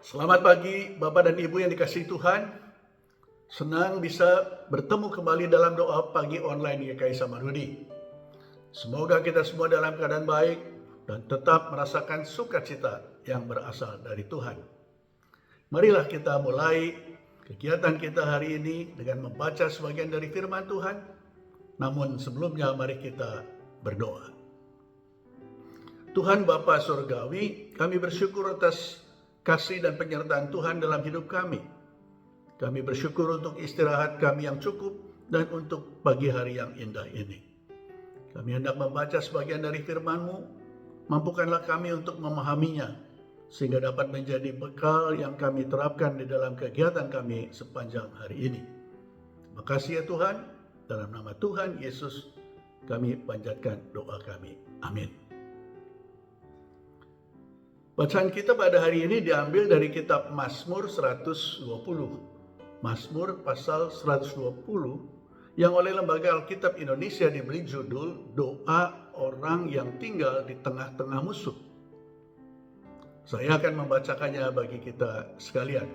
Selamat pagi Bapak dan Ibu yang dikasihi Tuhan. Senang bisa bertemu kembali dalam doa pagi online GKI Samarudi. Semoga kita semua dalam keadaan baik dan tetap merasakan sukacita yang berasal dari Tuhan. Marilah kita mulai kegiatan kita hari ini dengan membaca sebagian dari firman Tuhan. Namun sebelumnya mari kita berdoa. Tuhan Bapa Surgawi, kami bersyukur atas kasih dan penyertaan Tuhan dalam hidup kami. Kami bersyukur untuk istirahat kami yang cukup dan untuk pagi hari yang indah ini. Kami hendak membaca sebagian dari firman-Mu, mampukanlah kami untuk memahaminya, sehingga dapat menjadi bekal yang kami terapkan di dalam kegiatan kami sepanjang hari ini. Terima kasih ya Tuhan, dalam nama Tuhan Yesus kami panjatkan doa kami. Amin. Bacaan kita pada hari ini diambil dari kitab Mazmur 120. Mazmur pasal 120 yang oleh Lembaga Alkitab Indonesia diberi judul Doa Orang yang Tinggal di Tengah-Tengah Musuh. Saya akan membacakannya bagi kita sekalian.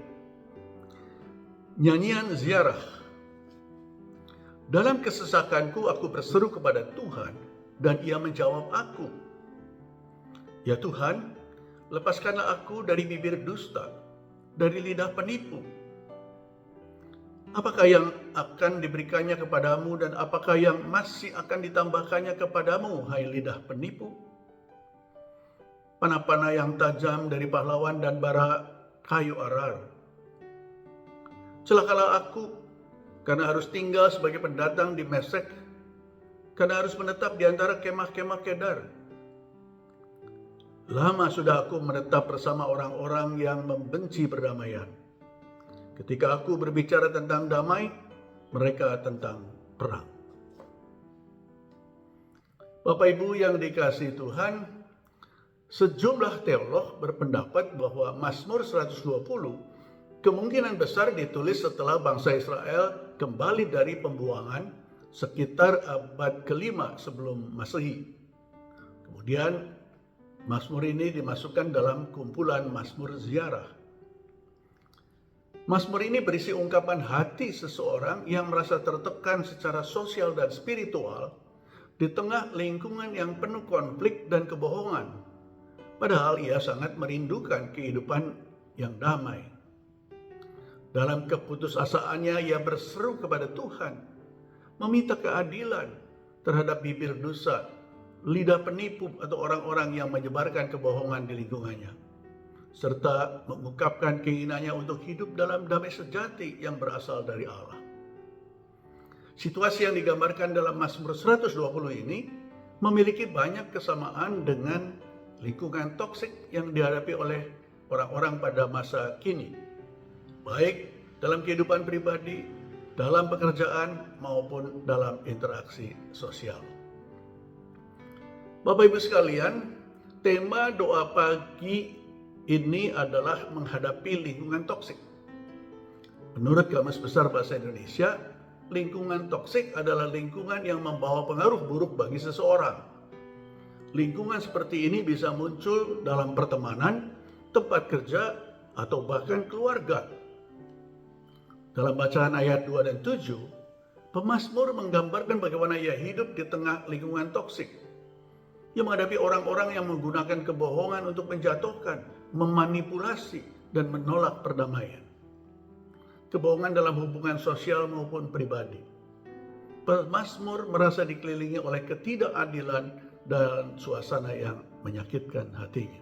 Nyanyian ziarah. Dalam kesesakanku aku berseru kepada Tuhan dan Ia menjawab aku. Ya Tuhan, lepaskanlah aku dari bibir dusta, dari lidah penipu. Apakah yang akan diberikannya kepadamu dan apakah yang masih akan ditambahkannya kepadamu, hai lidah penipu? Panah-panah yang tajam dari pahlawan dan bara kayu arar. Celakalah aku, karena harus tinggal sebagai pendatang di Mesek, karena harus menetap di antara kemah-kemah Kedar. Lama sudah aku menetap bersama orang-orang yang membenci perdamaian. Ketika aku berbicara tentang damai, mereka tentang perang. Bapak Ibu yang dikasihi Tuhan, sejumlah teolog berpendapat bahwa Mazmur 120 kemungkinan besar ditulis setelah bangsa Israel kembali dari pembuangan sekitar abad ke-5 sebelum Masehi. Kemudian Mazmur ini dimasukkan dalam kumpulan Mazmur ziarah. Mazmur ini berisi ungkapan hati seseorang yang merasa tertekan secara sosial dan spiritual di tengah lingkungan yang penuh konflik dan kebohongan. Padahal ia sangat merindukan kehidupan yang damai. Dalam keputusasaannya ia berseru kepada Tuhan, meminta keadilan terhadap bibir dosa, lidah penipu atau orang-orang yang menyebarkan kebohongan di lingkungannya, serta mengungkapkan keinginannya untuk hidup dalam damai sejati yang berasal dari Allah. Situasi yang digambarkan dalam Mazmur 120 ini memiliki banyak kesamaan dengan lingkungan toksik yang dihadapi oleh orang-orang pada masa kini, baik dalam kehidupan pribadi, dalam pekerjaan, maupun dalam interaksi sosial. Bapak Ibu sekalian, tema doa pagi ini adalah menghadapi lingkungan toksik. Menurut Kamus Besar Bahasa Indonesia, lingkungan toksik adalah lingkungan yang membawa pengaruh buruk bagi seseorang. Lingkungan seperti ini bisa muncul dalam pertemanan, tempat kerja, atau bahkan keluarga. Dalam bacaan ayat 2 dan 7, pemazmur menggambarkan bagaimana ia hidup di tengah lingkungan toksik. Ia menghadapi orang-orang yang menggunakan kebohongan untuk menjatuhkan, memanipulasi, dan menolak perdamaian. Kebohongan dalam hubungan sosial maupun pribadi. Pemazmur merasa dikelilingi oleh ketidakadilan dan suasana yang menyakitkan hatinya.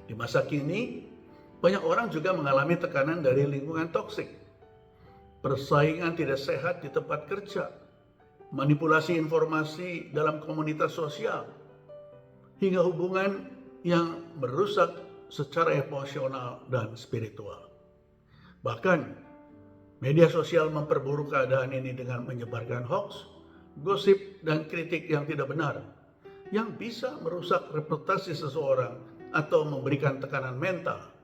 Di masa kini, banyak orang juga mengalami tekanan dari lingkungan toksik. Persaingan tidak sehat di tempat kerja, manipulasi informasi dalam komunitas sosial, hingga hubungan yang merusak secara emosional dan spiritual. Bahkan, media sosial memperburuk keadaan ini dengan menyebarkan hoaks, gosip, dan kritik yang tidak benar, yang bisa merusak reputasi seseorang atau memberikan tekanan mental.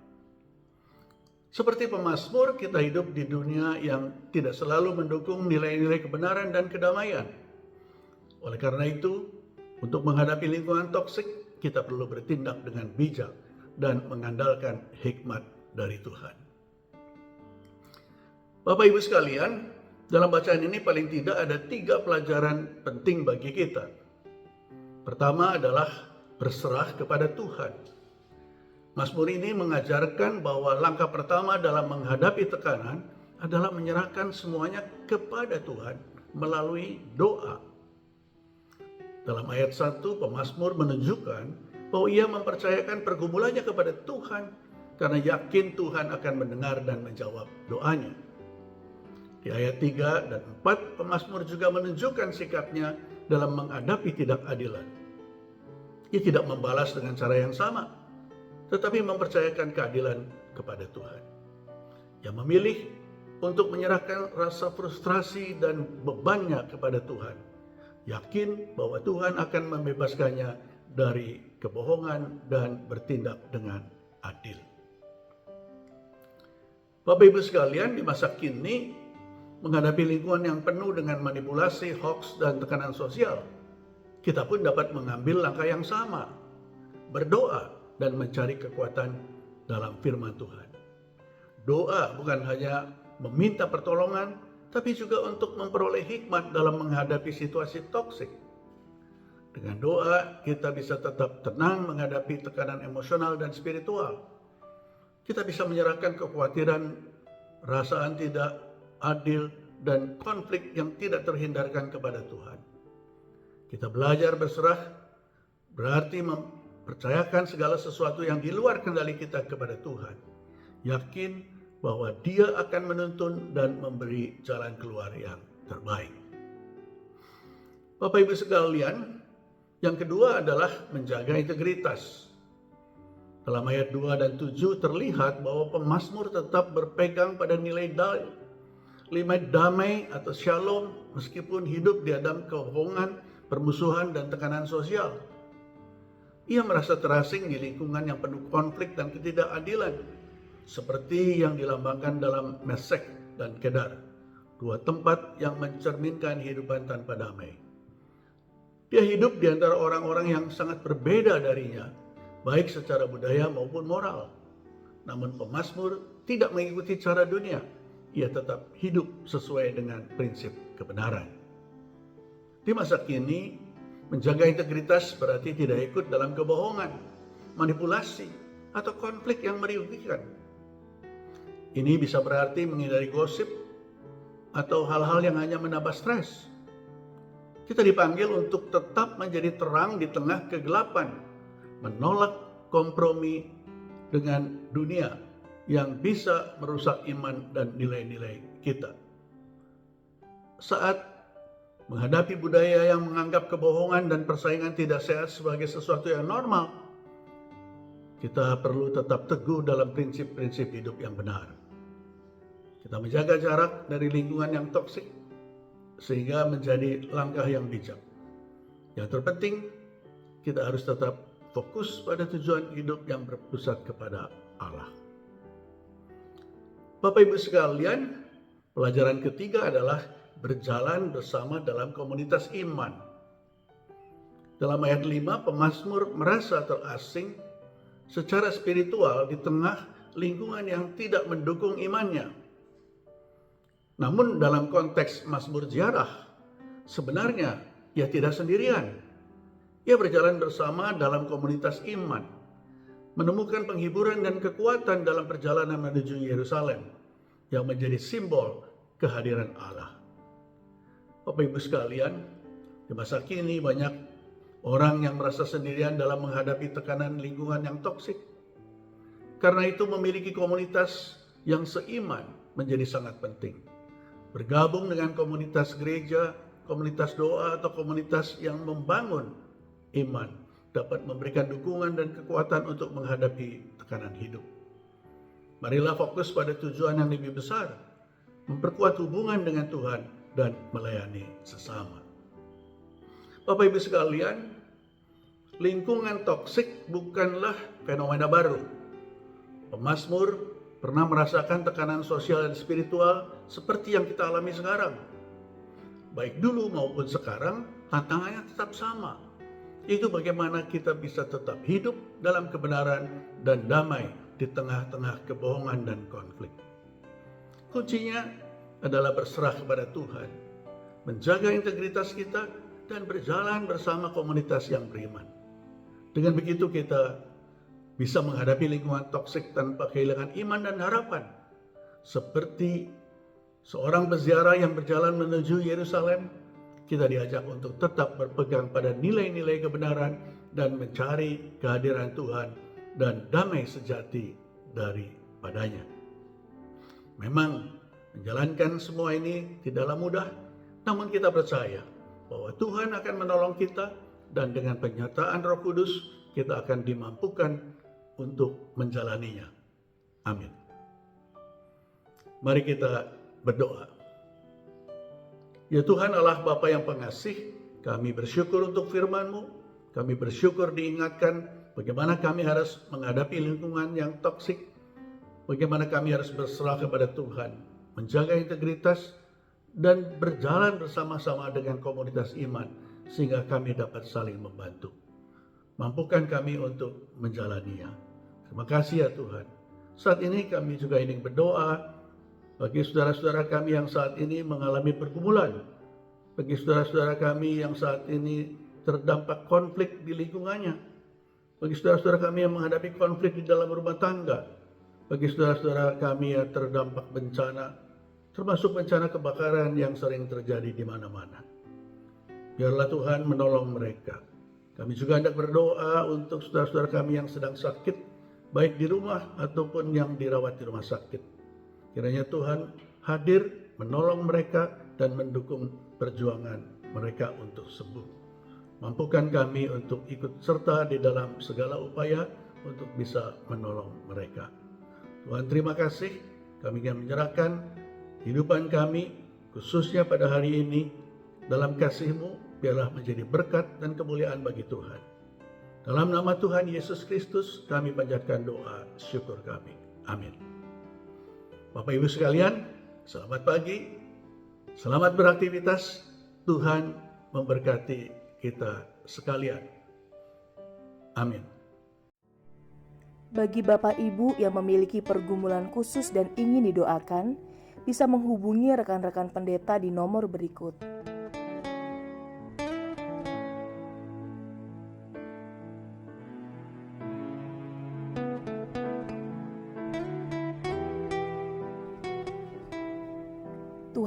Seperti pemazmur, kita hidup di dunia yang tidak selalu mendukung nilai-nilai kebenaran dan kedamaian. Oleh karena itu, untuk menghadapi lingkungan toksik, kita perlu bertindak dengan bijak dan mengandalkan hikmat dari Tuhan. Bapak Ibu sekalian, dalam bacaan ini paling tidak ada 3 pelajaran penting bagi kita. Pertama adalah berserah kepada Tuhan. Mazmur ini mengajarkan bahwa langkah pertama dalam menghadapi tekanan adalah menyerahkan semuanya kepada Tuhan melalui doa. Dalam ayat 1, pemazmur menunjukkan bahwa ia mempercayakan pergumulannya kepada Tuhan karena yakin Tuhan akan mendengar dan menjawab doanya. Di ayat 3 dan 4, pemazmur juga menunjukkan sikapnya dalam menghadapi ketidakadilan. Ia tidak membalas dengan cara yang sama, tetapi mempercayakan keadilan kepada Tuhan. Ia memilih untuk menyerahkan rasa frustrasi dan bebannya kepada Tuhan, yakin bahwa Tuhan akan membebaskannya dari kebohongan dan bertindak dengan adil. Bapak Ibu sekalian, di masa kini menghadapi lingkungan yang penuh dengan manipulasi, hoaks, dan tekanan sosial, kita pun dapat mengambil langkah yang sama, berdoa dan mencari kekuatan dalam firman Tuhan. Doa bukan hanya meminta pertolongan, tapi juga untuk memperoleh hikmat dalam menghadapi situasi toksik. Dengan doa, kita bisa tetap tenang menghadapi tekanan emosional dan spiritual. Kita bisa menyerahkan kekhawatiran, perasaan tidak adil, dan konflik yang tidak terhindarkan kepada Tuhan. Kita belajar berserah, berarti mempercayakan segala sesuatu yang di luar kendali kita kepada Tuhan. Yakin bahwa Dia akan menuntun dan memberi jalan keluar yang terbaik. Bapak Ibu sekalian, yang kedua adalah menjaga integritas. Dalam ayat 2 dan 7 terlihat bahwa pemazmur tetap berpegang pada nilai damai atau shalom meskipun hidup di dalam kebohongan, permusuhan, dan tekanan sosial. Ia merasa terasing di lingkungan yang penuh konflik dan ketidakadilan, seperti yang dilambangkan dalam Mesek dan Kedar, 2 tempat yang mencerminkan kehidupan tanpa damai. Dia hidup di antara orang-orang yang sangat berbeda darinya, baik secara budaya maupun moral. Namun pemazmur tidak mengikuti cara dunia. Ia tetap hidup sesuai dengan prinsip kebenaran. Di masa kini, menjaga integritas berarti tidak ikut dalam kebohongan, manipulasi, atau konflik yang merugikan. Ini bisa berarti menghindari gosip atau hal-hal yang hanya menambah stres. Kita dipanggil untuk tetap menjadi terang di tengah kegelapan, menolak kompromi dengan dunia yang bisa merusak iman dan nilai-nilai kita. Saat menghadapi budaya yang menganggap kebohongan dan persaingan tidak sehat sebagai sesuatu yang normal, kita perlu tetap teguh dalam prinsip-prinsip hidup yang benar. Kita menjaga jarak dari lingkungan yang toksik, sehingga menjadi langkah yang bijak. Yang terpenting, kita harus tetap fokus pada tujuan hidup yang berpusat kepada Allah. Bapak Ibu sekalian, pelajaran ketiga adalah berjalan bersama dalam komunitas iman. Dalam ayat 5, pemazmur merasa terasing secara spiritual di tengah lingkungan yang tidak mendukung imannya. Namun dalam konteks Mazmur ziarah, sebenarnya ia tidak sendirian. Ia berjalan bersama dalam komunitas iman, menemukan penghiburan dan kekuatan dalam perjalanan menuju Yerusalem yang menjadi simbol kehadiran Allah. Bapak Ibu sekalian, di masa kini banyak orang yang merasa sendirian dalam menghadapi tekanan lingkungan yang toksik. Karena itu memiliki komunitas yang seiman menjadi sangat penting. Bergabung dengan komunitas gereja, komunitas doa, atau komunitas yang membangun iman dapat memberikan dukungan dan kekuatan untuk menghadapi tekanan hidup. Marilah fokus pada tujuan yang lebih besar, memperkuat hubungan dengan Tuhan dan melayani sesama. Bapak Ibu sekalian, lingkungan toksik bukanlah fenomena baru. Pemazmur pernah merasakan tekanan sosial dan spiritual seperti yang kita alami sekarang. Baik dulu maupun sekarang, tantangannya tetap sama, itu bagaimana kita bisa tetap hidup dalam kebenaran dan damai di tengah-tengah kebohongan dan konflik. Kuncinya adalah berserah kepada Tuhan, menjaga integritas kita, dan berjalan bersama komunitas yang beriman. Dengan begitu kita bisa menghadapi lingkungan toksik tanpa kehilangan iman dan harapan. Seperti seorang peziarah yang berjalan menuju Yerusalem, kita diajak untuk tetap berpegang pada nilai-nilai kebenaran dan mencari kehadiran Tuhan dan damai sejati daripadanya. Memang menjalankan semua ini tidaklah mudah, namun kita percaya bahwa Tuhan akan menolong kita, dan dengan penyertaan Roh Kudus kita akan dimampukan untuk menjalaninya. Amin. Mari kita berdoa. Ya Tuhan Allah Bapa yang pengasih, kami bersyukur untuk firman-Mu. Kami bersyukur diingatkan bagaimana kami harus menghadapi lingkungan yang toksik, bagaimana kami harus berserah kepada Tuhan, menjaga integritas, dan berjalan bersama-sama dengan komunitas iman, sehingga kami dapat saling membantu. Mampukan kami untuk menjalaninya. Terima kasih ya Tuhan. Saat ini kami juga ingin berdoa bagi saudara-saudara kami yang saat ini mengalami pergumulan, bagi saudara-saudara kami yang saat ini terdampak konflik di lingkungannya, bagi saudara-saudara kami yang menghadapi konflik di dalam rumah tangga, bagi saudara-saudara kami yang terdampak bencana, termasuk bencana kebakaran yang sering terjadi di mana-mana. Biarlah Tuhan menolong mereka. Kami juga hendak berdoa untuk saudara-saudara kami yang sedang sakit, baik di rumah ataupun yang dirawat di rumah sakit. Kiranya Tuhan hadir menolong mereka dan mendukung perjuangan mereka untuk sembuh. Mampukan kami untuk ikut serta di dalam segala upaya untuk bisa menolong mereka. Tuhan terima kasih, kami ingin menyerahkan kehidupan kami, khususnya pada hari ini, dalam kasih-Mu, biarlah menjadi berkat dan kemuliaan bagi Tuhan. Dalam nama Tuhan Yesus Kristus, kami panjatkan doa syukur kami. Amin. Bapak Ibu sekalian, selamat pagi, selamat beraktivitas. Tuhan memberkati kita sekalian. Amin. Bagi Bapak Ibu yang memiliki pergumulan khusus dan ingin didoakan, bisa menghubungi rekan-rekan pendeta di nomor berikut.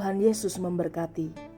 Tuhan Yesus memberkati.